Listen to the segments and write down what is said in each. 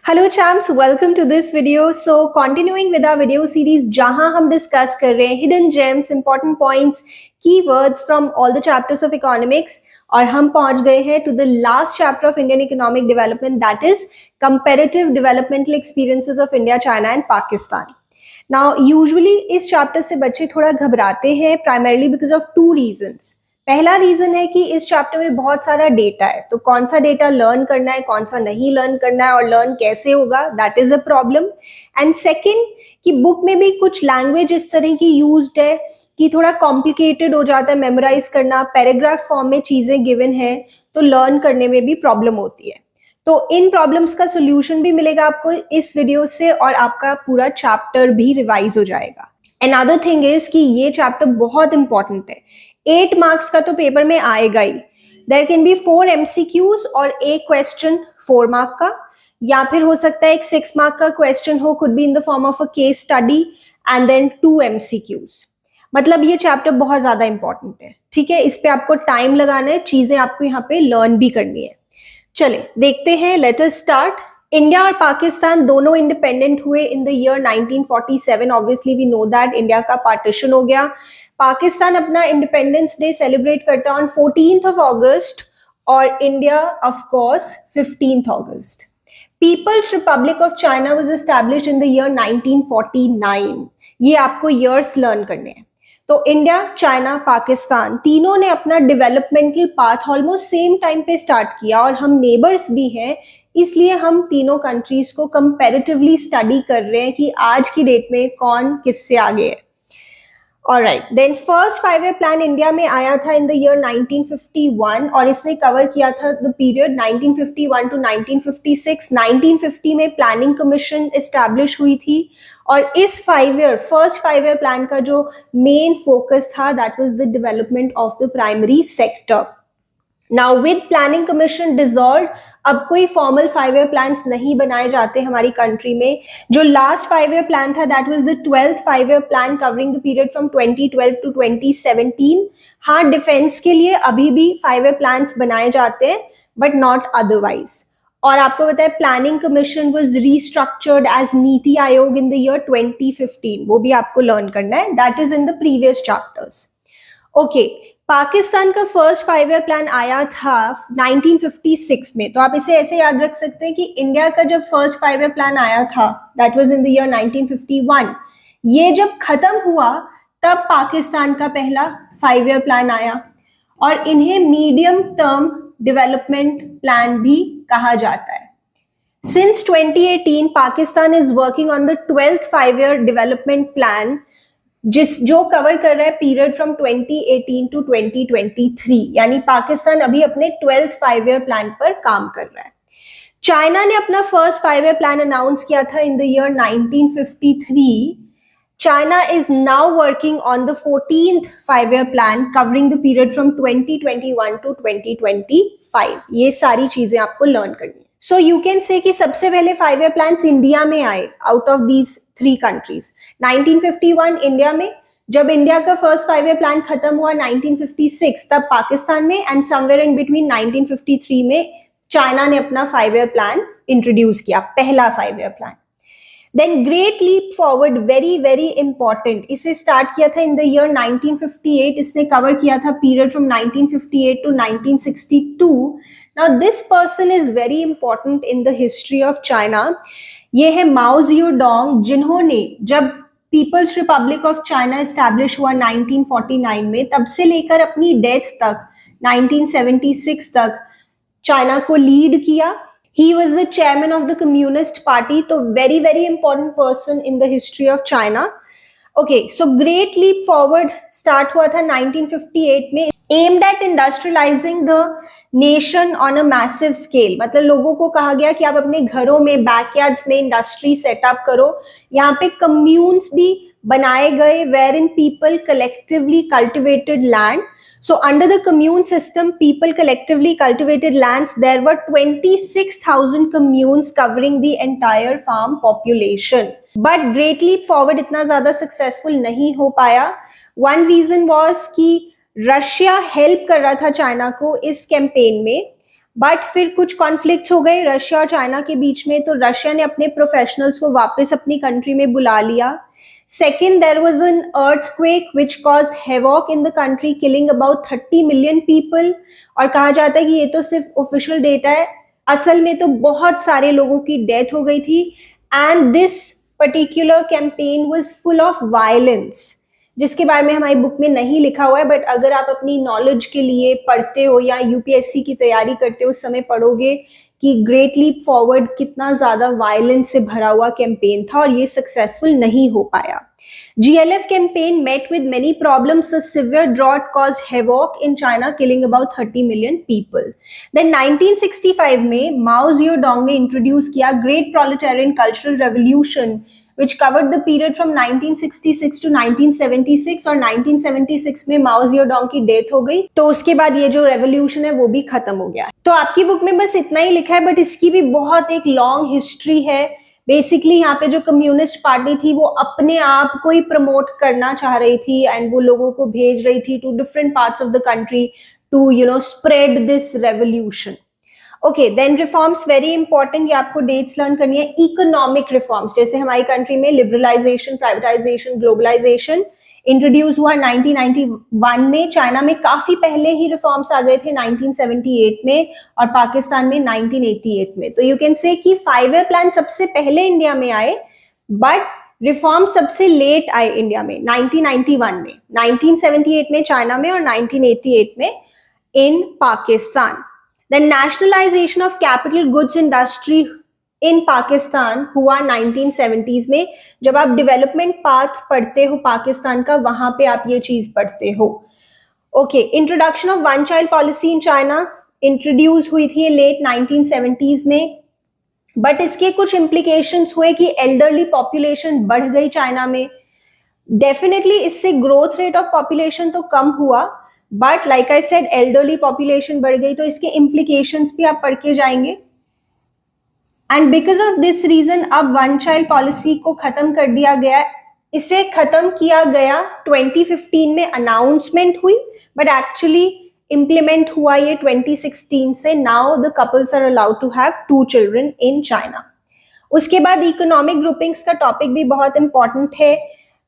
Hello champs, welcome to this video. So continuing with our video series जहां हम discuss कर रहे हैं hidden gems, important points, keywords from all the chapters of economics. और हम पहुंच गए हैं to the last chapter of Indian economic development, that is comparative developmental experiences of India, China and Pakistan. Now usually इस chapter से बच्चे थोड़ा घबराते हैं, primarily because of two reasons. पहला रीजन है कि इस चैप्टर में बहुत सारा डेटा है, तो कौन सा डेटा लर्न करना है, कौन सा नहीं लर्न करना है और लर्न कैसे होगा, that is a problem. And second कि बुक में भी कुछ लैंग्वेज इस तरह की यूज्ड है कि थोड़ा कॉम्प्लिकेटेड हो जाता है मेमोराइज करना, पैराग्राफ फॉर्म में चीजें गिवन है तो लर्न करने में भी प्रॉब्लम होती है। तो इन प्रॉब्लम्स का सोल्यूशन भी मिलेगा आपको इस वीडियो से और आपका पूरा चैप्टर भी रिवाइज हो जाएगा। अनदर थिंग इज कि ये चैप्टर बहुत इंपॉर्टेंट है, 8 मार्क्स का तो पेपर में आएगा ही। देयर कैन बी 4 MCQs और एक क्वेश्चन 4 मार्क का, या फिर हो सकता है एक 6 मार्क का क्वेश्चन हो, could be in the form of a case study and then 2 MCQs। मतलब ये चैप्टर बहुत ज्यादा इंपॉर्टेंट है, ठीक है। इस पे आपको टाइम लगाना है, चीजें आपको यहाँ पे लर्न भी करनी है। चले देखते हैं, लेट अस स्टार्ट। इंडिया और पाकिस्तान दोनों इंडिपेंडेंट हुए in the year 1947। Obviously we know that India का पार्टीशन हो गया। पाकिस्तान अपना इंडिपेंडेंस डे सेलिब्रेट करता है ऑन 14th of August और India of course 15th August। People's republic of China was established in the year 1949। ये आपको ईयर्स लर्न करने हैं। तो इंडिया, चाइना, पाकिस्तान तीनों ने अपना developmental path almost same time पे स्टार्ट किया और हम नेबर्स भी हैं, इसलिए हम तीनों कंट्रीज को कंपैरेटिवली स्टडी कर रहे हैं कि आज की डेट में कौन किससे आगे है। Alright, then first 5-year plan India में आया था in the year 1951 और इसने कवर किया था the period 1951 to 1956। 1950 में प्लानिंग कमीशन एस्टैब्लिश हुई थी और इस 5-year प्लान का जो मेन फोकस था that was the development of the primary sector। Now with planning commission dissolved, अब कोई फॉर्मल 5-year प्लान्स नहीं बनाए जाते हमारी कंट्री में। जो लास्ट 5-year प्लान था that was the 12th 5-year plan covering the period from 2012 to 2017। हाँ, डिफेंस के लिए अभी भी 5-year प्लान्स बनाए जाते हैं बट नॉट अदरवाइज। और आपको पता है planning commission was restructured as Niti Aayog in the year 2015, वो भी आपको लर्न करना है, that is in the previous chapters. Okay, Pakistan का फर्स्ट 5-year प्लान आया था 1956 में, तो आप इसे ऐसे याद रख सकते हैं कि इंडिया का जब फर्स्ट 5-year प्लान आया था that was in the year 1951। ये जब खत्म हुआ तब पाकिस्तान का पहला 5-year प्लान आया और इन्हें मीडियम टर्म डेवलपमेंट प्लान भी कहा जाता है। Since 2018 Pakistan is working on the 12th 5-year development plan जो कवर कर रहा है पीरियड फ्रॉम 2018 टू 2023, यानी पाकिस्तान अभी अपने 12th 5-year प्लान पर काम कर रहा है। चाइना ने अपना फर्स्ट 5-year प्लान अनाउंस किया था in the year 1953। China is now working on the 14th 5-year plan covering the period from 2021 to 2025। ये सारी चीजें आपको लर्न करनी है। सो यू कैन से कि सबसे पहले 5-year प्लान्स इंडिया में आए out of these 3 countries. 1951 India में, जब इंडिया का फर्स्ट 5-year प्लान खत्म हुआ 1956 तब पाकिस्तान में, एंड समवेयर इन बिटवीन 1953 में चाइना ने अपना 5-year प्लान इंट्रोड्यूस किया, पहला 5-year plan. Then great leap forward, very very important, इसे स्टार्ट किया था इन द ईयर 1958। इसने कवर किया था period from 1958 to 1962। Now this person is very important in the history of China. ये है माओ ज़ेडुंग, जिन्होंने जब people's republic of China establish हुआ 1949 में, तब से लेकर अपनी डेथ तक 1976 तक चाइना को लीड किया। He was the chairman of the Communist Party, तो very very important person in the history of China। Okay, so Great Leap Forward start हुआ था 1958 में, aimed at industrializing the nation on a massive scale। मतलब लोगों को कहा गया कि आप अपने घरों में, बैकयार्ड्स में इंडस्ट्री सेटअप करो। यहाँ पे कम्यून्स भी बनाए गए wherein people collectively cultivated land। So under the commune system, people collectively cultivated lands. There were 26,000 communes covering the entire farm population. But Great Leap Forward इतना ज़्यादा successful नहीं हो पाया। One reason was कि Russia help कर रहा था China को इस कैंपेन में, बट फिर कुछ कॉन्फ्लिक्ट्स हो गए रशिया और चाइना के बीच में, तो रशिया ने अपने प्रोफेशनल्स को वापस अपनी कंट्री में बुला लिया. Second, there was an earthquake which caused havoc in the country, killing about 30 million people. और कहा जाता है कि ये तो सिर्फ ऑफिशियल डेटा है, असल में तो बहुत सारे लोगों की डेथ हो गई थी. And this particular campaign was full of violence, जिसके बारे में हमारी बुक में नहीं लिखा हुआ है, बट अगर आप अपनी नॉलेज के लिए पढ़ते हो या यूपीएससी की तैयारी करते हो उस समय पढ़ोगे कि ग्रेट लीप फॉरवर्ड कितना ज्यादा वायलेंस से भरा हुआ कैंपेन था और ये सक्सेसफुल नहीं हो पाया. GLF campaign met with many problems. A severe drought caused havoc in China, killing about 30 million people. Then 1965 में माओ ज़ेडोंग ने इंट्रोड्यूस किया Great Proletarian Cultural Revolution, which covered the period from 1966 to 1976. और 1976 में माओ Zedong की death हो गई, तो उसके बाद ये जो रेवोल्यूशन है वो भी खत्म हो गया. तो आपकी बुक में बस इतना ही लिखा है, बट इसकी भी बहुत एक लॉन्ग हिस्ट्री है. बेसिकली यहाँ पे जो कम्युनिस्ट पार्टी थी वो अपने आप को ही प्रमोट करना चाह रही थी एंड वो लोगों को भेज रही थी to different parts of the country to spread this revolution. Okay, then reforms very important, ये आपको डेट्स लर्न करनी है. इकोनॉमिक रिफॉर्म्स, जैसे हमारी कंट्री में लिबरलाइजेशन, प्राइवेटाइजेशन, ग्लोबलाइजेशन इंट्रोड्यूस हुआ 1991 में. चाइना में काफी पहले ही रिफॉर्म्स आ गए थे 1978 में और पाकिस्तान में 1988 में. तो यू कैन से कि 5 ईयर प्लान सबसे पहले इंडिया में आए, बट रिफॉर्म सबसे लेट आए इंडिया में 1991 में, 1978 में चाइना में और 1988 में in Pakistan. The nationalisation of capital goods industry in Pakistan हुआ 1970s में. जब आप डेवलपमेंट पाथ पढ़ते हो पाकिस्तान का, वहां पे आप ये चीज पढ़ते हो. Okay, introduction of one child policy in China introduce हुई थी लेट 1970s में, बट इसके कुछ इम्प्लीकेशंस हुए कि एल्डरली पॉपुलेशन बढ़ गई चाइना में. डेफिनेटली इससे ग्रोथ रेट ऑफ पॉपुलेशन तो कम हुआ, but like I said elderly population बढ़ गई, तो इसके इम्प्लीकेशंस भी आप पढ़ के जाएंगे. And because of this reason अब वन चाइल्ड पॉलिसी को खत्म कर दिया गया. इसे खत्म किया गया 2015 में अनाउंसमेंट हुई, बट एक्चुअली इम्प्लीमेंट हुआ ये 2016 से. Now the couples are allowed to have 2 children in China. उसके बाद इकोनॉमिक ग्रुपिंग्स का टॉपिक भी बहुत इंपॉर्टेंट है.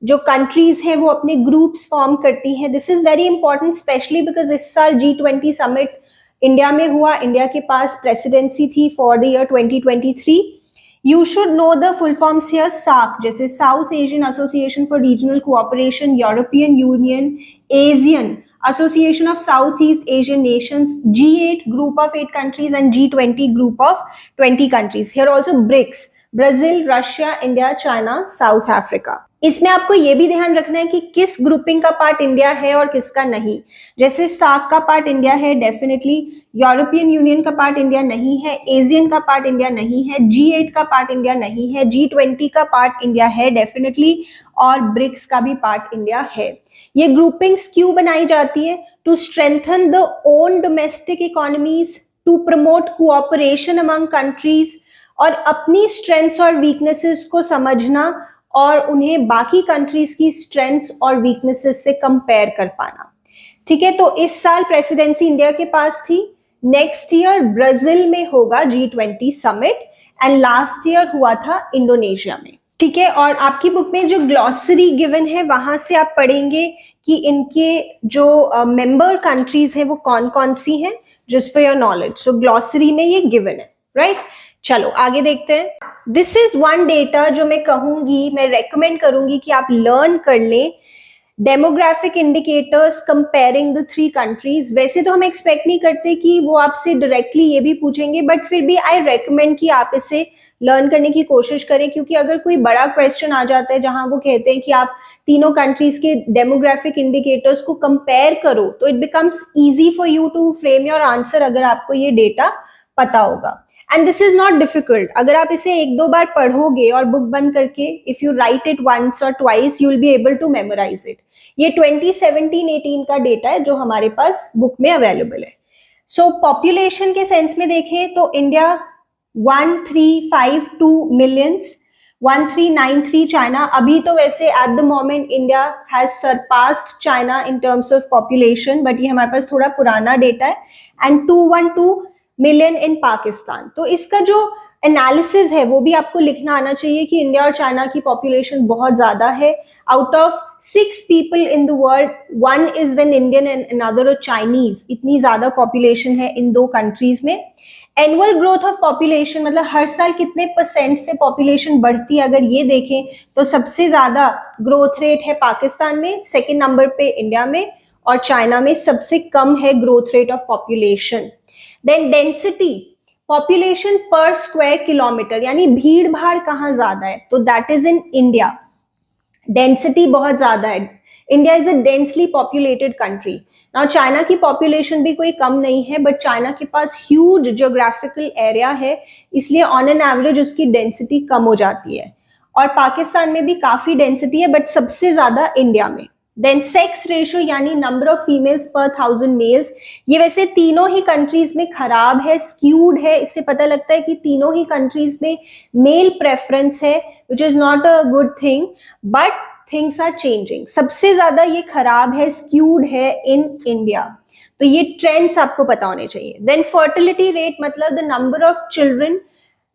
जो कंट्रीज हैं वो अपने ग्रुप्स फॉर्म करती हैं. This is very important specially because इस साल G20 समिट इंडिया में हुआ. इंडिया के पास प्रेसिडेंसी थी for the year 2023. You should know the full forms here. SAARC, जैसे South Asian Association for Regional Cooperation, European Union, Asian Association of South East Asian Nations, G8 group of 8 countries and G20 group of 20 countries. Here also BRICS, Brazil, Russia, India, China, South Africa. इसमें आपको ये भी ध्यान रखना है कि किस grouping का पार्ट इंडिया है और किसका नहीं. जैसे सार्क का पार्ट इंडिया है डेफिनेटली, यूरोपियन यूनियन का पार्ट इंडिया नहीं है, एशियन का पार्ट इंडिया नहीं है, G8 का पार्ट इंडिया नहीं है, G20 का पार्ट इंडिया है डेफिनेटली, और ब्रिक्स का भी पार्ट इंडिया है. ये ग्रुपिंग्स क्यों बनाई जाती है? To strengthen the own domestic economies, to promote cooperation among countries, और अपनी स्ट्रेंथ्स और वीकनेसेस को समझना और उन्हें बाकी कंट्रीज की स्ट्रेंथ्स और वीकनेसेस से कंपेयर कर पाना. ठीक है, तो इस साल प्रेसिडेंसी इंडिया के पास थी. नेक्स्ट ईयर ब्राजील में होगा G20 summit, and last year हुआ था इंडोनेशिया में. ठीक है, और आपकी बुक में जो ग्लॉसरी गिवन है वहां से आप पढ़ेंगे कि इनके जो मेंबर कंट्रीज हैं वो कौन कौन सी हैं, just for your knowledge. So glossary में ये गिवन है, राइट? चलो आगे देखते हैं. दिस इज वन डेटा जो मैं कहूंगी, मैं रेकमेंड करूंगी कि आप लर्न कर लें. Demographic indicators comparing the 3 countries. वैसे तो हम एक्सपेक्ट नहीं करते कि वो आपसे डायरेक्टली ये भी पूछेंगे, बट फिर भी आई रेकमेंड कि आप इसे लर्न करने की कोशिश करें, क्योंकि अगर कोई बड़ा क्वेश्चन आ जाता है जहां वो कहते हैं कि आप तीनों कंट्रीज के डेमोग्राफिक इंडिकेटर्स को कंपेयर करो, तो it becomes easy for you to frame your answer अगर आपको ये डेटा पता होगा. And this is not difficult. अगर आप इसे 1-2 बार पढ़ोगे और बुक बंद करके, if you write it once और twice, you will be able to memorise it. ये 2017-18 का डेटा है जो हमारे पास बुक में अवेलेबल है. सो पॉपुलेशन के सेंस में देखें तो इंडिया 1352 मिलियंस, 1393 चाइना. अभी तो वैसे at the moment India has surpassed China in terms of population, but ये हमारे पास थोड़ा पुराना डेटा है. And 212 million in Pakistan. तो इसका जो एनालिसिस है वो भी आपको लिखना आना चाहिए कि इंडिया और चाइना की पॉपुलेशन बहुत ज्यादा है। Out of 6 people in the world, 1 is an Indian and another Chinese. इतनी ज्यादा पॉपुलेशन है इन दो कंट्रीज में। एनुअल ग्रोथ ऑफ पॉपुलेशन मतलब हर साल कितने परसेंट से पॉपुलेशन बढ़ती है, अगर ये देखें तो सबसे ज्यादा ग्रोथ रेट है पाकिस्तान में, सेकेंड नंबर पे इंडिया में, और चाइना में सबसे कम है growth rate of population. Then density, population per square kilometre, यानी भीड़ भाड़ कहाँ ज्यादा है, तो that is in India. Density बहुत ज्यादा है, India is a densely populated country. Now China की पॉपुलेशन भी कोई कम नहीं है, बट चाइना के पास ह्यूज ज्योग्राफिकल एरिया है, इसलिए ऑन एन एवरेज उसकी डेंसिटी कम हो जाती है। और पाकिस्तान में भी काफी डेंसिटी है, बट सबसे ज्यादा इंडिया में। देन सेक्स रेशियो, यानी नंबर ऑफ फीमेल्स पर 1000 मेल्स, ये वैसे तीनों ही कंट्रीज में खराब है, स्क्यूड है। इससे पता लगता है कि तीनों ही कंट्रीज में मेल प्रेफरेंस है, which is not a good thing, but things are changing. सबसे ज्यादा ये खराब है, स्क्यूड है इन इंडिया। तो ये ट्रेंड्स आपको पता होने चाहिए। देन फर्टिलिटी रेट, मतलब the number of children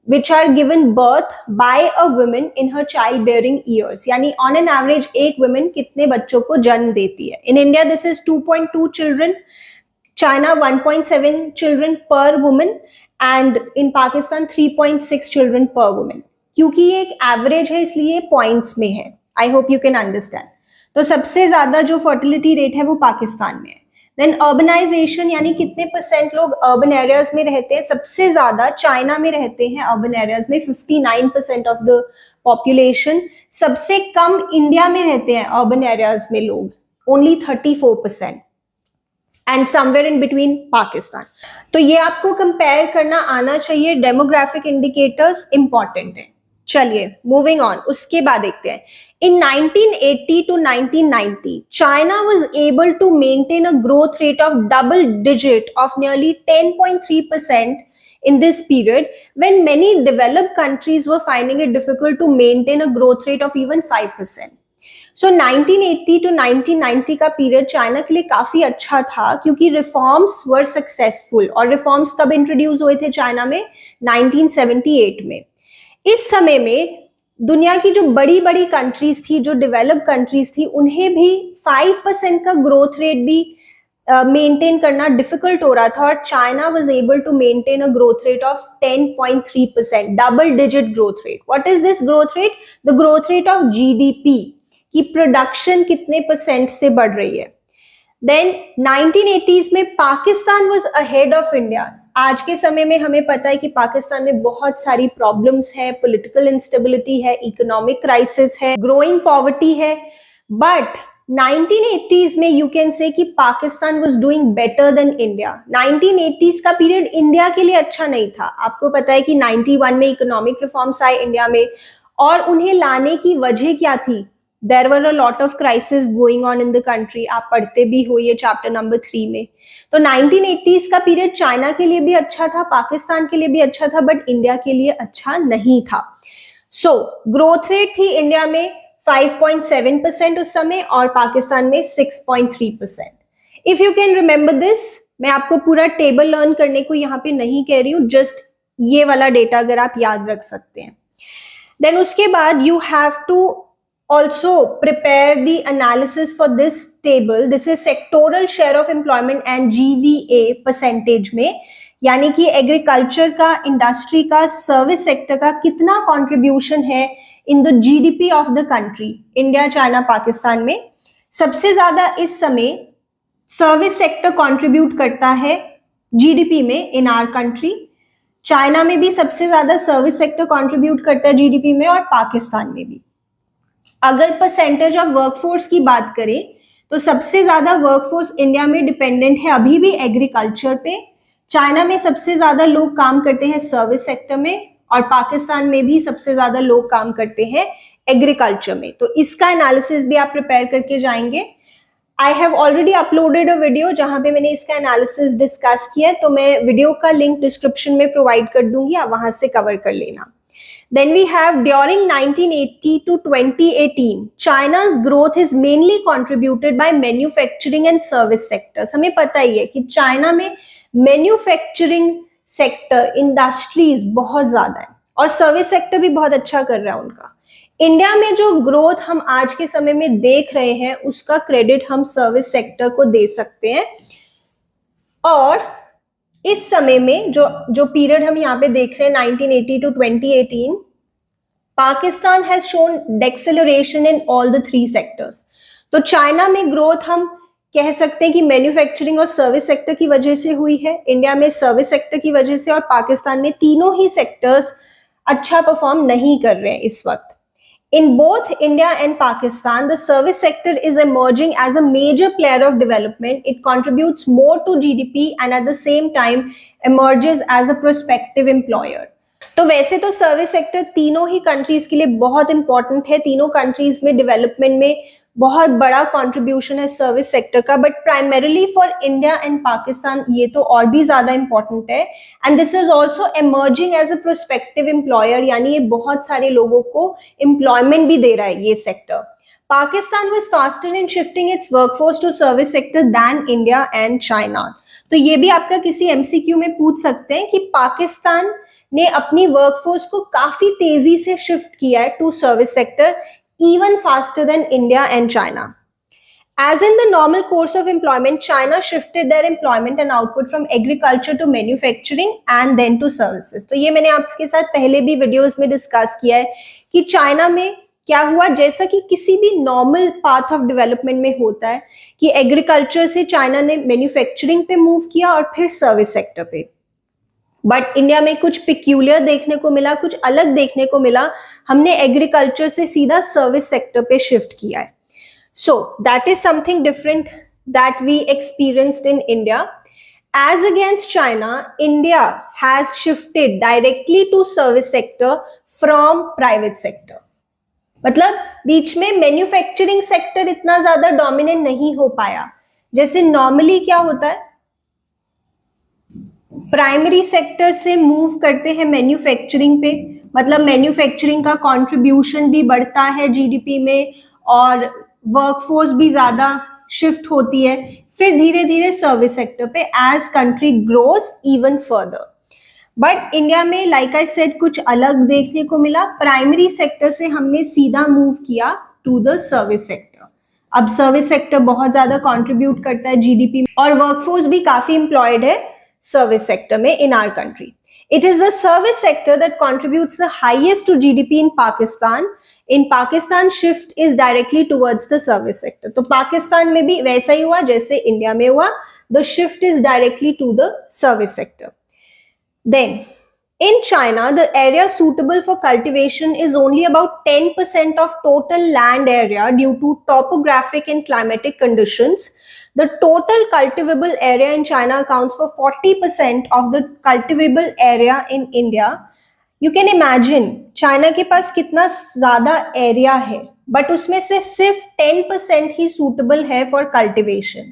which are given birth by a woman in her childbearing years, यानी on an average एक woman कितने बच्चों को जन्म देती है। In India this is 2.2 children, China 1.7 children per woman, and in Pakistan 3.6 children per woman। क्योंकि ये एक एवरेज है इसलिए पॉइंट्स में है। I hope you can understand. तो सबसे ज्यादा जो फर्टिलिटी रेट है वो पाकिस्तान में है। देन अर्बनाइजेशन, यानी कितने परसेंट लोग अर्बन एरियाज में रहते हैं, सबसे ज्यादा चाइना में रहते हैं अर्बन एरियाज में, 59% ऑफ द पॉपुलेशन। सबसे कम इंडिया में रहते हैं अर्बन एरियाज में लोग, only 34%, and somewhere in between Pakistan. तो ये आपको कंपेयर करना आना चाहिए। डेमोग्राफिक इंडिकेटर्स इंपॉर्टेंट है। चलिए मूविंग ऑन, उसके बाद देखते हैं। In 1980 to 1990, China was able to maintain a growth rate of double digit of nearly 10.3% in this period, when many developed countries were finding it difficult to maintain a growth rate of even 5%. So 1980 to 1990 का period China के लिए काफी अच्छा था, क्योंकि reforms वर successful. और reforms कब introduce हुए थे चाइना में? 1978 में। इस समय में दुनिया की जो बड़ी बड़ी कंट्रीज थी, जो डेवलप्ड कंट्रीज थी, उन्हें भी 5% का ग्रोथ रेट भी मेंटेन करना डिफिकल्ट हो रहा था, और China was able to maintain a growth rate of 10.3%, double digit growth rate. What is this growth rate? The growth rate of GDP, की प्रोडक्शन कितने परसेंट से बढ़ रही है। देन 1980s में Pakistan was ahead of India. आज के समय में हमें पता है कि पाकिस्तान में बहुत सारी प्रॉब्लम्स है, पॉलिटिकल इंस्टेबिलिटी है, इकोनॉमिक क्राइसिस है, ग्रोइंग पॉवर्टी है, बट 1980s में यू कैन से कि Pakistan was doing better than India. 1980s का पीरियड इंडिया के लिए अच्छा नहीं था। आपको पता है कि 91 में इकोनॉमिक रिफॉर्म्स आए इंडिया में, और उन्हें लाने की वजह क्या थी? There were a lot of crises going on in the country। आप पढ़ते भी हो ये चैप्टर नंबर 3 में। तो 1980s का पीरियड चाइना के लिए भी अच्छा था, पाकिस्तान के लिए भी अच्छा था, बट इंडिया के लिए अच्छा नहीं था। सो ग्रोथ रेट थी इंडिया में 5.7% उस समय, और पाकिस्तान में 6.3%। If you can remember this, मैं आपको पूरा टेबल लर्न करने को यहाँ पे नहीं कह रही हूँ, जस्ट ये वाला डेटा अगर आप याद रख सकते हैं। देन उसके बाद you have to also prepare the analysis for this table। This is sectoral share of employment and GVA percentage में, यानी कि एग्रीकल्चर का, इंडस्ट्री का, सर्विस सेक्टर का कितना कंट्रीब्यूशन है in the GDP of the country, India, China, Pakistan में। सबसे ज्यादा इस समय सर्विस सेक्टर कंट्रीब्यूट करता है जीडीपी में इन आवर कंट्री। चाइना में भी सबसे ज्यादा सर्विस सेक्टर कंट्रीब्यूट करता है जीडीपी में, और पाकिस्तान में भी। अगर परसेंटेज ऑफ वर्कफोर्स की बात करें तो सबसे ज्यादा वर्कफोर्स इंडिया में डिपेंडेंट है अभी भी एग्रीकल्चर पे। चाइना में सबसे ज्यादा लोग काम करते हैं सर्विस सेक्टर में, और पाकिस्तान में भी सबसे ज्यादा लोग काम करते हैं एग्रीकल्चर में। तो इसका एनालिसिस भी आप प्रिपेयर करके जाएंगे। I have already uploaded a video जहां पे मैंने इसका एनालिसिस डिस्कस किया है, तो मैं वीडियो का लिंक डिस्क्रिप्शन में प्रोवाइड कर दूंगी, आप वहां से कवर कर लेना। Then we have during 1980 to 2018, China's growth is mainly contributed by manufacturing and service sectors। हमें पता ही है कि चाइना में मैन्युफैक्चरिंग सेक्टर, इंडस्ट्रीज बहुत ज्यादा है और सर्विस सेक्टर भी बहुत अच्छा कर रहा है उनका। इंडिया में जो ग्रोथ हम आज के समय में देख रहे हैं उसका क्रेडिट हम सर्विस सेक्टर को दे सकते हैं। और इस समय में जो पीरियड हम यहाँ पे देख रहे हैं 1980 to 2018, Pakistan has shown deceleration in all the 3 sectors. तो चाइना में ग्रोथ हम कह सकते हैं कि मैन्युफैक्चरिंग और सर्विस सेक्टर की वजह से हुई है, इंडिया में सर्विस सेक्टर की वजह से, और पाकिस्तान में तीनों ही सेक्टर्स अच्छा परफॉर्म नहीं कर रहे हैं इस वक्त। In both India and Pakistan, the service sector is emerging as a major player of development. It contributes more to GDP and at the same time emerges as a prospective employer. तो वैसे तो service sector तीनों ही countries के लिए बहुत important है, तीनों कंट्रीज में डेवलपमेंट में बहुत बड़ा कंट्रीब्यूशन है सर्विस सेक्टर का, but primarily for India and Pakistan ये तो और भी ज्यादा इंपॉर्टेंट है। And this is also emerging as a prospective employer, यानी ये बहुत सारे लोगों को एम्प्लॉयमेंट भी दे रहा है ये sector. Pakistan was faster in shifting its workforce to service sector than India and China. तो ये भी आपका किसी एमसीक्यू में पूछ सकते हैं कि पाकिस्तान ने अपनी वर्कफोर्स को काफी तेजी से शिफ्ट किया है to service sector, even faster than India and China. As in the normal course of employment, China shifted their employment and output from agriculture to manufacturing and then to services. तो ये मैंने आपके साथ पहले भी videos में discuss किया है कि चाइना में क्या हुआ, जैसा कि किसी भी नॉर्मल पाथ ऑफ डेवलपमेंट में होता है कि एग्रीकल्चर से चाइना ने मैन्युफैक्चरिंग पे मूव किया और फिर सर्विस सेक्टर पे। बट इंडिया में कुछ पिक्यूलियर देखने को मिला, कुछ अलग देखने को मिला, हमने एग्रीकल्चर से सीधा सर्विस सेक्टर पे शिफ्ट किया है। So that is something different that we experienced in India. As against China, India has shifted directly to service sector from private sector. मतलब बीच में मैन्युफैक्चरिंग सेक्टर इतना ज्यादा डोमिनेंट नहीं हो पाया। जैसे नॉर्मली क्या होता है, प्राइमरी सेक्टर से मूव करते हैं मैन्युफैक्चरिंग पे, मतलब मैन्युफैक्चरिंग का कंट्रीब्यूशन भी बढ़ता है जीडीपी में और वर्कफोर्स भी ज्यादा शिफ्ट होती है, फिर धीरे धीरे सर्विस सेक्टर पे as country grows even further. But India में लाइक आई सेड कुछ अलग देखने को मिला, प्राइमरी सेक्टर से हमने सीधा मूव किया टू द सर्विस सेक्टर। अब सर्विस सेक्टर बहुत ज्यादा कंट्रीब्यूट करता है जीडीपी में और वर्कफोर्स भी काफी एम्प्लॉयड है service sector में in our country. It is the service sector that contributes the highest to GDP in Pakistan. In Pakistan, shift is directly towards the service sector. तो पाकिस्तान में भी वैसा ही हुआ जैसे इंडिया में हुआ, the shift is directly to the service sector. Then, in China, the area suitable for cultivation is only about 10% of total land area due to topographic and climatic conditions. The total cultivable area in China accounts for 40% of the cultivable area in India. You can imagine, China के पास कितना ज्यादा area है, but उसमें से सिर्फ 10% ही suitable है for cultivation.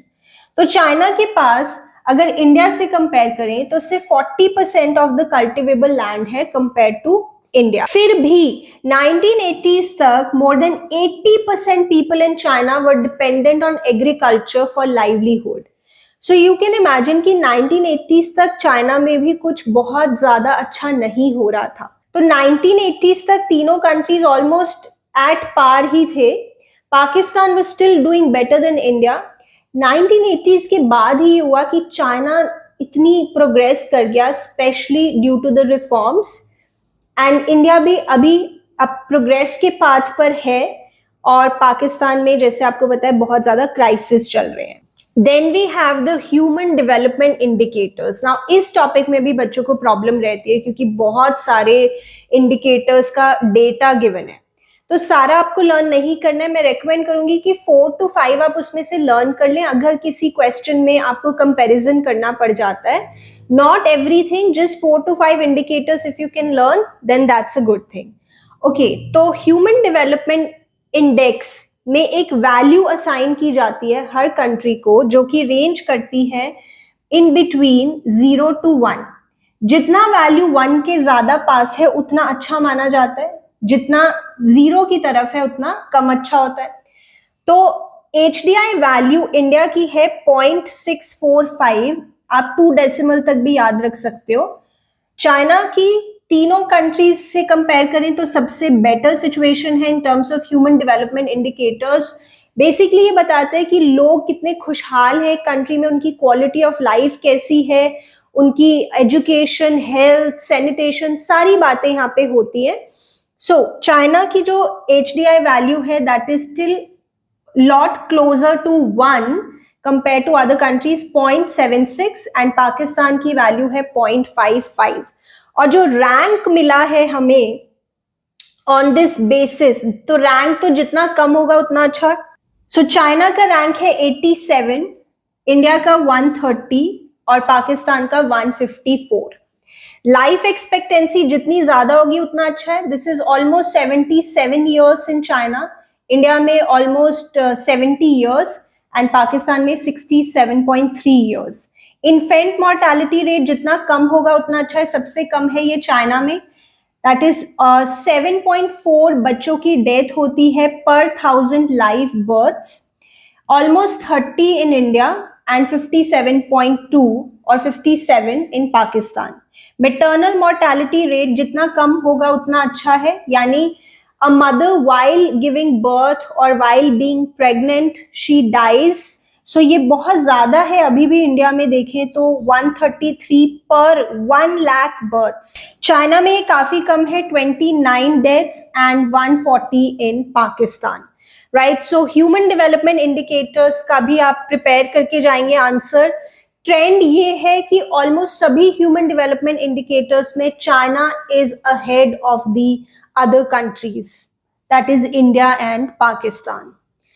तो China के पास अगर इंडिया से कंपेयर करें तो सिर्फ 40% ऑफ द कल्टिवेबल लैंड है कंपेयर टू इंडिया। फिर भी 1980s तक more than 80% people in China were dependent on agriculture for livelihood. So you can imagine कि 1980s तक चाइना में भी कुछ बहुत ज्यादा अच्छा नहीं हो रहा था। तो 1980s तक तीनों कंट्रीज ऑलमोस्ट एट पार ही थे। Pakistan was still doing better than India. 1980s के बाद ही हुआ कि चाइना इतनी प्रोग्रेस कर गया, specially due to the reforms, and India भी अभी अब प्रोग्रेस के पाथ पर है और पाकिस्तान में जैसे आपको पता है बहुत ज्यादा क्राइसिस चल रहे हैं। Then we have the human development indicators. Now इस टॉपिक में भी बच्चों को प्रॉब्लम रहती है क्योंकि बहुत सारे इंडिकेटर्स का डेटा गिवन है, तो सारा आपको लर्न नहीं करना है। मैं रेकमेंड करूंगी कि 4 to 5 आप उसमें से लर्न कर लें अगर किसी क्वेश्चन में आपको कंपैरिजन करना पड़ जाता है। Not everything, just 4 to 5 indicators if you can learn, then that's a good thing. Okay, तो ह्यूमन डेवलपमेंट इंडेक्स में एक वैल्यू असाइन की जाती है हर कंट्री को, जो कि रेंज करती है इन बिटवीन 0 to 1। जितना वैल्यू 1 के ज्यादा पास है उतना अच्छा माना जाता है, जितना 0 की तरफ है उतना कम अच्छा होता है। तो HDI वैल्यू इंडिया की है 0.645, आप 2 डेसिमल तक भी याद रख सकते हो। चाइना की तीनों कंट्रीज से कंपेयर करें तो सबसे बेटर सिचुएशन है in terms of human development indicators. Basically ये बताते हैं कि लोग कितने खुशहाल है कंट्री में, उनकी क्वालिटी ऑफ लाइफ कैसी है, उनकी एजुकेशन, हेल्थ, सैनिटेशन, सारी बातें यहाँ पे होती है। सो चाइना की जो HDI वैल्यू है that is still lot closer to 1 compared to other countries, 0.76, and Pakistan की वैल्यू है 0.55। और जो रैंक मिला है हमें ऑन दिस बेसिस, तो रैंक तो जितना कम होगा उतना अच्छा। सो चाइना का रैंक है 87, इंडिया का 130 और पाकिस्तान का 154। लाइफ एक्सपेक्टेंसी जितनी ज्यादा होगी उतना अच्छा है। This is almost 77 years in China, India में ऑलमोस्ट 70 ईयर्स एंड पाकिस्तान में 67.3 ईयर्स। इन्फेंट मॉर्टैलिटी रेट जितना कम होगा उतना अच्छा है। सबसे कम है ये चाइना में, दैट इज 7.4 बच्चों की डेथ होती है per 1000 live births, almost 30 in India and 57.2 और 57 in Pakistan. Maternal mortality rate जितना कम होगा उतना अच्छा है, यानी a mother while giving birth or while being pregnant she dies, so ये बहुत ज्यादा है। अभी भी इंडिया में देखें तो 133 पर 1 लाख बर्थ्स। चाइना में ये काफी कम है, 29 deaths and 140 in Pakistan, right. So human development indicators का भी आप प्रिपेयर करके जाएंगे आंसर। ट्रेंड ये है कि ऑलमोस्ट सभी ह्यूमन डेवलपमेंट इंडिकेटर्स में China is ahead of the other countries, that is India and Pakistan.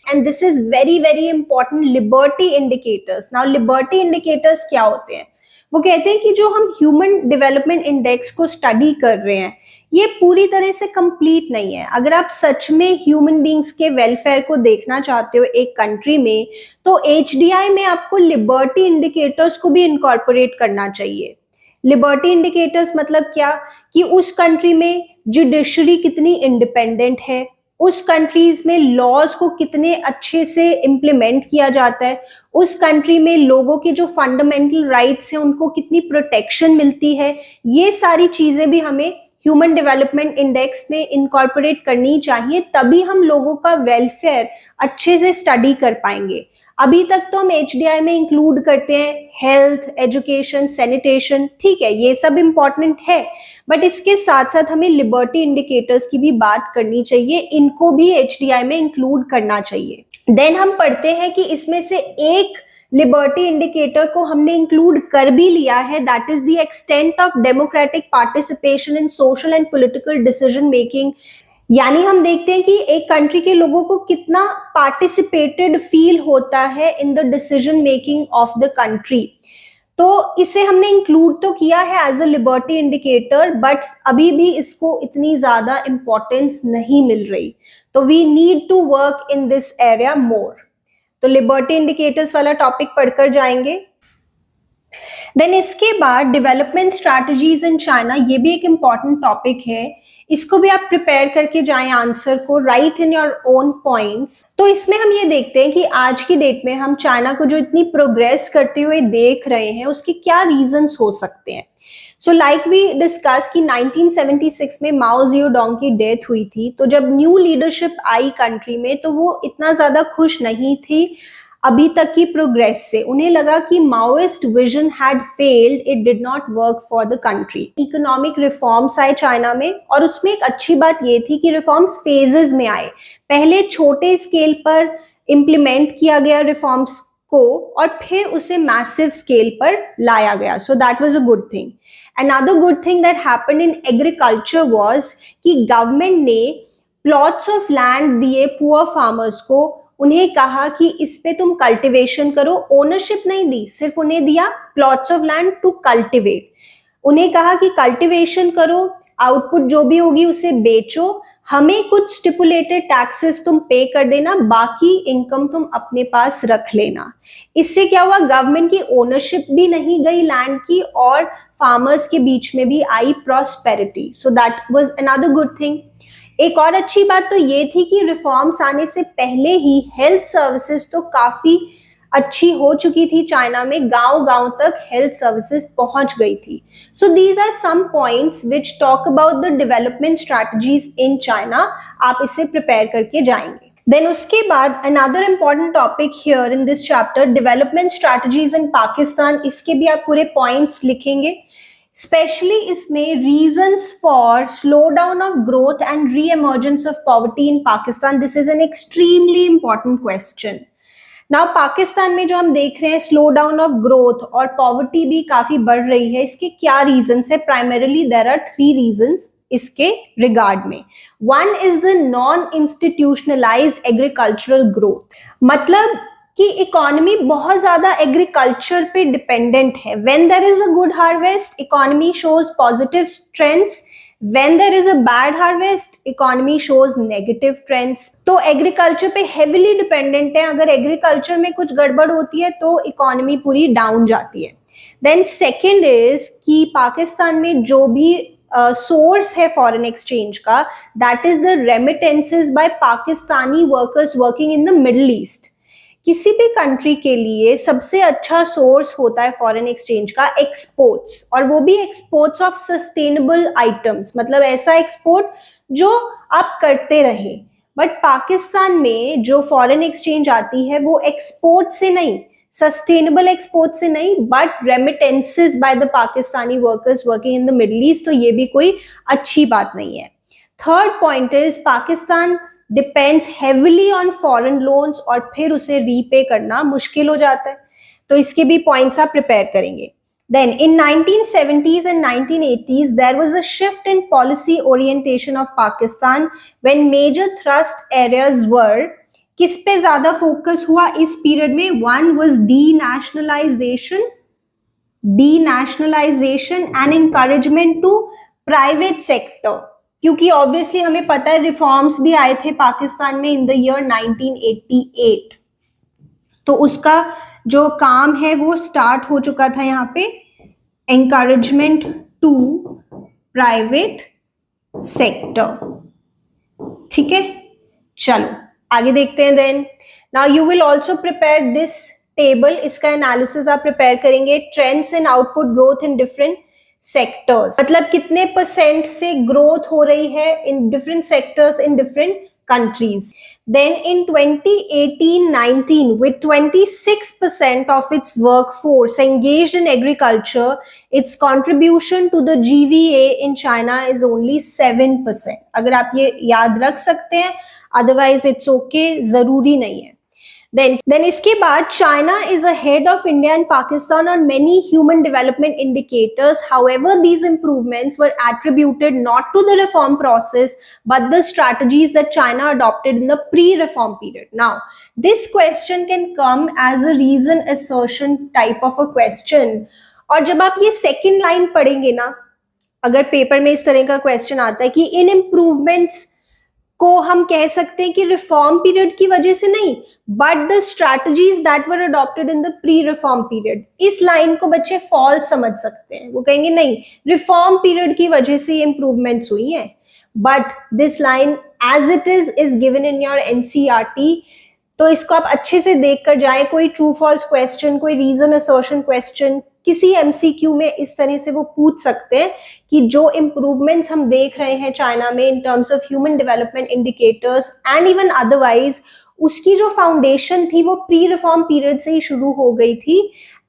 And this is very very important, liberty indicators. Now liberty indicators क्या होते हैं? वो कहते हैं कि जो हम ह्यूमन डेवलपमेंट इंडेक्स को स्टडी कर रहे हैं ये पूरी तरह से कंप्लीट नहीं है। अगर आप सच में ह्यूमन बींग्स के वेलफेयर को देखना चाहते हो एक कंट्री में, तो HDI में आपको लिबर्टी इंडिकेटर्स को भी इनकॉर्पोरेट करना चाहिए। लिबर्टी इंडिकेटर्स मतलब क्या, कि उस कंट्री में जुडिशरी कितनी इंडिपेंडेंट है, उस कंट्रीज में लॉज को कितने अच्छे से इम्प्लीमेंट किया जाता है, उस कंट्री में लोगों के जो फंडामेंटल राइट्स हैं उनको कितनी प्रोटेक्शन मिलती है। ये सारी चीजें भी हमें ह्यूमन डेवलपमेंट इंडेक्स में इनकॉर्पोरेट करनी चाहिए, तभी हम लोगों का वेलफेयर अच्छे से स्टडी कर पाएंगे। अभी तक तो हम HDI में इंक्लूड करते हैं हेल्थ, एजुकेशन, सैनिटेशन, ठीक है, ये सब इंपॉर्टेंट है, बट इसके साथ साथ हमें लिबर्टी इंडिकेटर्स की भी बात करनी चाहिए, इनको भी HDI में इंक्लूड करना चाहिए। देन हम पढ़ते हैं कि इसमें से एक लिबर्टी इंडिकेटर को हमने इंक्लूड कर भी लिया है, that is the extent of democratic participation in social and political decision making. यानी हम देखते हैं कि एक कंट्री के लोगों को कितना पार्टिसिपेटेड फील होता है in the decision making of the country. तो इसे हमने इंक्लूड तो किया है as a liberty indicator, but अभी भी इसको इतनी ज्यादा इंपॉर्टेंस नहीं मिल रही, तो we need to work in this area more. तो लिबर्टी इंडिकेटर्स वाला टॉपिक पढ़कर जाएंगे। देन इसके बाद डेवलपमेंट स्ट्रैटेजीज इन चाइना, ये भी एक इंपॉर्टेंट टॉपिक है, इसको भी आप प्रिपेयर करके जाएं आंसर को, right in your own points. तो इसमें हम ये देखते हैं कि आज की डेट में हम चाइना को जो इतनी प्रोग्रेस करते हुए देख रहे हैं उसके क्या रीजंस हो सकते हैं। सो लाइक वी डिस्कस कि 1976 में माओ जेडोंग की डेथ हुई थी, तो जब न्यू लीडरशिप आई कंट्री में तो वो इतना ज्यादा खुश नहीं थी अभी तक की प्रोग्रेस से। उन्हें लगा कि Maoist vision had failed, it did not work for the country. Economic reforms आए चाइना में, और उसमें एक अच्छी बात ये थी कि रिफॉर्म्स फेजेस में आए। पहले छोटे स्केल पर इम्प्लीमेंट किया गया रिफॉर्म्स को और फिर उसे मैसिव स्केल पर लाया गया। सो that was a good thing. Another good thing that happened in agriculture was कि गवर्नमेंट ने प्लॉट्स ऑफ लैंड दिए पुअर फार्मर्स को, उन्हें कहा कि इस पे तुम कल्टिवेशन करो, ओनरशिप नहीं दी, सिर्फ उन्हें दिया plots of land to cultivate. उन्हें कहा कि कल्टिवेशन करो, आउटपुट जो भी होगी उसे बेचो, हमें कुछ स्टिपुलेटेड टैक्सेस तुम पे कर देना, बाकी इनकम तुम अपने पास रख लेना। इससे क्या हुआ, गवर्नमेंट की ओनरशिप भी नहीं गई लैंड की और फार्मर्स के बीच में भी आई prosperity. So that was another good thing. एक और अच्छी बात तो ये थी कि रिफॉर्म्स आने से पहले ही हेल्थ सर्विसेज तो काफी अच्छी हो चुकी थी चाइना में, गांव गांव तक हेल्थ सर्विसेज पहुंच गई थी. So these are some points which talk about the development strategies in China. आप इसे प्रिपेयर करके जाएंगे. देन उसके बाद another important topic here in this chapter, development strategies in Pakistan. इसके भी आप पूरे पॉइंट्स लिखेंगे. स्पेशली इसमें reasons for slow down of growth and re emergence of poverty in Pakistan. This is an extremely important question. Now Pakistan में जो हम देख रहे हैं स्लो डाउन ऑफ ग्रोथ और पॉवर्टी भी काफी बढ़ रही है, इसके क्या रीजंस है? प्राइमरीली देयर आर 3 रीजंस इसके रिगार्ड में. One is the non institutionalised agricultural growth. मतलब कि इकोनॉमी बहुत ज्यादा एग्रीकल्चर पे डिपेंडेंट है. When there is a good harvest, economy shows positive trends. When there is a bad harvest, economy shows negative trends. तो agriculture पे heavily dependent है. अगर एग्रीकल्चर में कुछ गड़बड़ होती है तो इकोनॉमी पूरी डाउन जाती है. देन सेकेंड इज कि पाकिस्तान में जो भी सोर्स है फॉरेन एक्सचेंज का, that is the remittances by Pakistani workers working in the middle east. किसी भी कंट्री के लिए सबसे अच्छा सोर्स होता है फॉरेन एक्सचेंज का एक्सपोर्ट्स, और वो भी एक्सपोर्ट्स ऑफ सस्टेनेबल आइटम्स. मतलब ऐसा एक्सपोर्ट जो आप करते रहे. बट पाकिस्तान में जो फॉरेन एक्सचेंज आती है वो एक्सपोर्ट से नहीं, सस्टेनेबल एक्सपोर्ट से नहीं, but remittances by the Pakistani workers working in the middle east. तो ये भी कोई अच्छी बात नहीं है. Third point is Pakistan depends heavily on foreign loans और फिर उसे रीपे करना मुश्किल हो जाता है. तो इसके भी पॉइंट्स आप प्रिपेयर करेंगे. Then in 1970s and 1980s there was a shift in policy orientation of Pakistan when major thrust areas were. किस पे ज्यादा फोकस हुआ इस पीरियड में? One was denationalisation and encouragement to private sector. क्योंकि ऑब्वियसली हमें पता है रिफॉर्म्स भी आए थे पाकिस्तान में इन द ईयर 1988. तो उसका जो काम है वो स्टार्ट हो चुका था यहाँ पे, एनकरेजमेंट टू प्राइवेट सेक्टर. ठीक है, चलो आगे देखते हैं. Then now you will also prepare this table. इसका एनालिसिस आप प्रिपेयर करेंगे. Trends in output growth in different sectors. मतलब कितने परसेंट से ग्रोथ हो रही है in different sectors in different countries. Then in 2018-19, with 26% of its workforce engaged in agriculture, its contribution to the GVA in China is only 7%. अगर आप ये याद रख सकते हैं, otherwise it's okay, जरूरी नहीं है. Then इसके बाद China is ahead of India and Pakistan on many human development indicators. However, these improvements were attributed not to the reform process but the strategies that China adopted in the pre-reform period. Now, this question can come as a reason assertion type of a question. और जब आप ये second line पढ़ेंगे ना, अगर paper में इस तरह का क्वेश्चन आता है कि इन इम्प्रूवमेंट्स को हम कह सकते हैं कि रिफॉर्म पीरियड की वजह से नहीं, but the strategies that were adopted in the pre reform period. इस लाइन को बच्चे फॉल्स समझ सकते हैं. वो कहेंगे नहीं, रिफॉर्म पीरियड की वजह से ये इंप्रूवमेंट्स हुई हैं. But this line as it is given in your NCERT. तो इसको आप अच्छे से देख कर जाए. कोई ट्रू फॉल्स क्वेश्चन, कोई रीजन असर्शन क्वेश्चन किसी एमसीक्यू में इस तरह से वो पूछ सकते हैं कि जो इम्प्रूवमेंट्स हम देख रहे हैं चाइना में in terms of human development indicators and even otherwise, उसकी जो फाउंडेशन थी वो प्री रिफॉर्म पीरियड से ही शुरू हो गई थी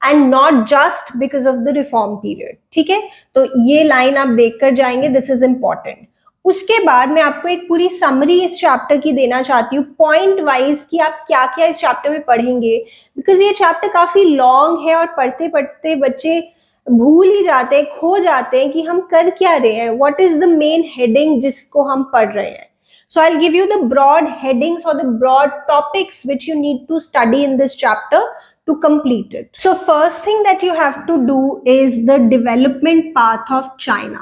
and not just because of the reform period. ठीक है, तो ये लाइन आप देख कर जाएंगे. This is important. उसके बाद मैं आपको एक पूरी समरी इस चैप्टर की देना चाहती हूँ पॉइंट वाइज कि आप क्या क्या इस चैप्टर में पढ़ेंगे, बिकॉज ये चैप्टर काफी लॉन्ग है और पढ़ते पढ़ते बच्चे भूल ही जाते हैं, खो जाते हैं कि हम कर क्या रहे हैं, what is the main heading जिसको हम पढ़ रहे हैं. So I'll give you the broad headings or the broad topics which you need to study in this chapter to complete it. So first thing that you have to do is the development path of China.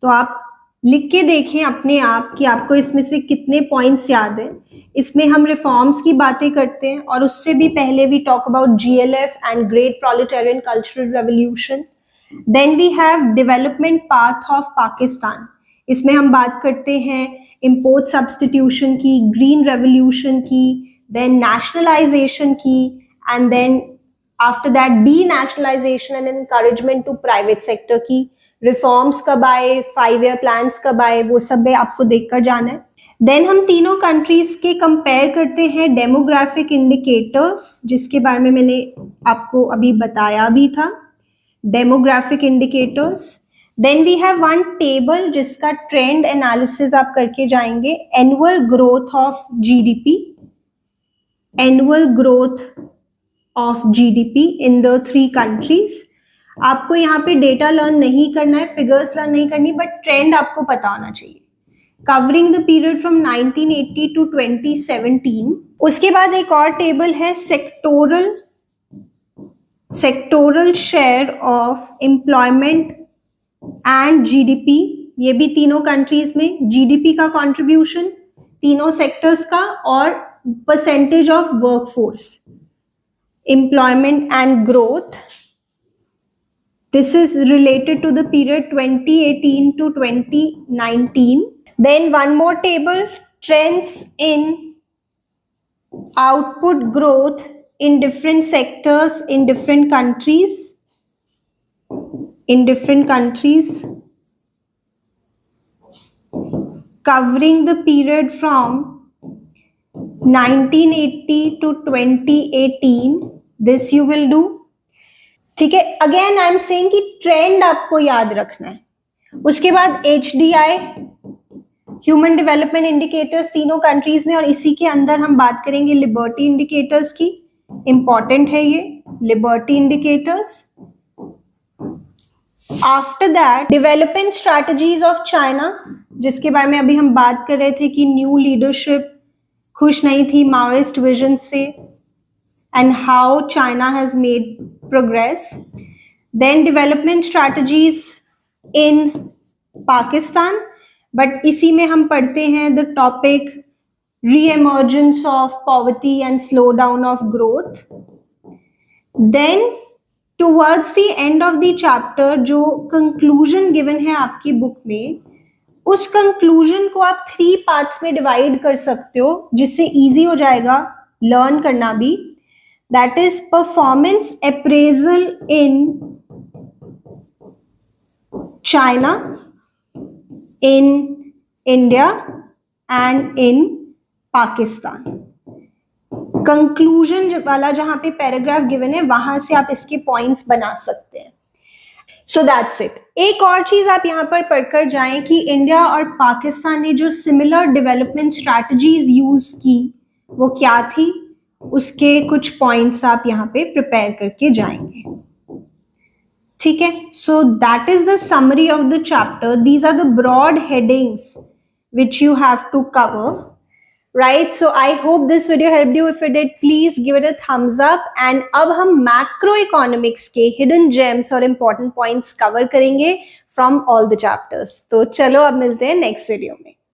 तो आप लिख के देखें अपने आप कि आपको इसमें से कितने पॉइंट्स याद है. इसमें हम रिफॉर्म्स की बातें करते हैं और उससे भी पहले we talk about GLF and great proletarian cultural revolution. Then we have development path of Pakistan. इसमें हम बात करते हैं इम्पोर्ट सब्स्टिट्यूशन की, ग्रीन रेवोल्यूशन की, देन नेशनलाइजेशन की and then after that denationalisation and encouragement to private sector की reforms कब आए, 5 ईयर प्लान्स कब आए, वो सब भी आपको देखकर जाना है। देन हम तीनों कंट्रीज के कंपेयर करते हैं डेमोग्राफिक इंडिकेटर्स, जिसके बारे में मैंने आपको अभी बताया भी था, demographic indicators. Then we have one table जिसका ट्रेंड एनालिसिस आप करके जाएंगे, annual growth of GDP, annual growth of GDP in the 3 countries. आपको यहाँ पे डेटा लर्न नहीं करना है, फिगर्स लर्न नहीं करनी, बट ट्रेंड आपको पता होना चाहिए, covering the period from 1980 to 2017। उसके बाद एक और टेबल है sectoral share of employment and GDP. ये भी तीनों कंट्रीज में जीडीपी का कंट्रीब्यूशन, तीनों सेक्टर्स का, और percentage of workforce, employment and growth. This is related to the period 2018 to 2019. Then one more table, trends in output growth in different sectors in different countries. Covering the period from 1980 to 2018. This you will do. ठीक है, again I am saying कि trend आपको याद रखना है। उसके बाद HDI, human development indicators, तीनों कंट्रीज में, और इसी के अंदर हम बात करेंगे लिबर्टी इंडिकेटर्स की। इंपॉर्टेंट है ये liberty indicators. After that development strategies of China, जिसके बारे में अभी हम बात कर रहे थे कि न्यू लीडरशिप खुश नहीं थी माओइस्ट विजन से, and how China has made progress. Then development strategies in Pakistan, but इसी में हम पढ़ते हैं the topic re-emergence of poverty and slowdown of growth. Then towards the end of the chapter जो conclusion given है आपकी book में, उस conclusion को आप 3 parts में divide कर सकते हो, जिससे easy हो जाएगा learn करना भी। That is performance appraisal in China, in India and in Pakistan. Conclusion वाला जहां पे पैराग्राफ गिवन है, वहां से आप इसके पॉइंट्स बना सकते हैं। So that's it. एक और चीज आप यहाँ पर पढ़कर जाएं कि इंडिया और पाकिस्तान ने जो सिमिलर डेवलपमेंट स्ट्रैटेजीज यूज की वो क्या थी, उसके कुछ पॉइंट्स आप यहाँ पे प्रिपेयर करके जाएंगे। ठीक है, so that is the summary of the chapter. These are the broad headings which you have to cover, right? So I hope this video helped you. If it did, please give it a thumbs up. And अब हम macro economics के hidden gems और important points cover करेंगे from all the chapters. तो चलो अब मिलते हैं नेक्स्ट वीडियो में।